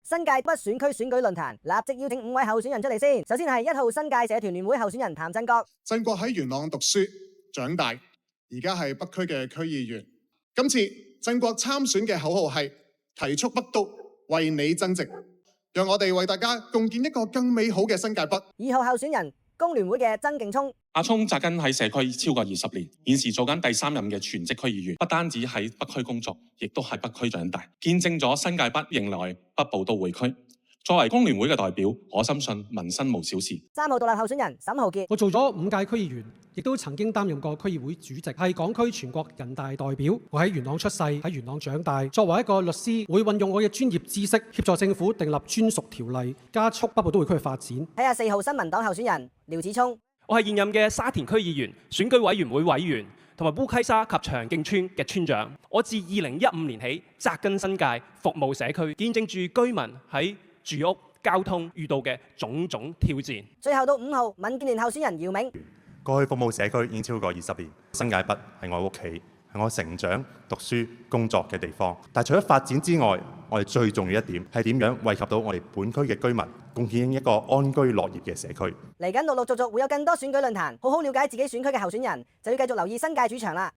新界北選區選舉論壇，立即邀請5位候選人出嚟先。首先係1號新界社團聯會候選人譚振國。振國喺元朗讀書長大，而家係北區嘅區議員。今次振國參選嘅口號係提速北都，為你增值。讓我哋為大家共建一個更美好嘅新界北。2號候選人工聯會嘅曾勁聰。阿聰紮根喺社區超過20年，現時做緊第3任嘅全職區議員，不單止喺北區工作，亦都喺北區長大，見證咗新界北迎來北部都會區。作為工聯會嘅代表，我深信民生無小事。3號獨立候選人沈浩傑。我做咗5屆區議員，亦都曾經擔任過區議會主席，係港區全國人大代表。我喺元朗出世，喺元朗長大。作為一個律師，會運用我嘅專業知識，協助政府訂立專屬條例，加速北部都會區嘅發展。睇下4號新民黨候選人廖子聰。我係現任嘅沙田區議員、選舉委員會委員，同埋烏溪沙及長徑村嘅村長。我自2015年起紮根新界，服務社區，見證住居民喺住屋、交通遇到嘅種種挑戰。最後到5號民建聯候選人姚明。過去服務社區已經超過20年，新界北係我屋企，係我成長、讀書、工作嘅地方。但除咗發展之外，我哋最重要一點係點樣惠及到我哋本區嘅居民，貢獻一個安居樂業嘅社區。嚟緊陸陸續續會有更多選舉論壇，好好了解自己選區嘅候選人，就要繼續留意新界主場啦。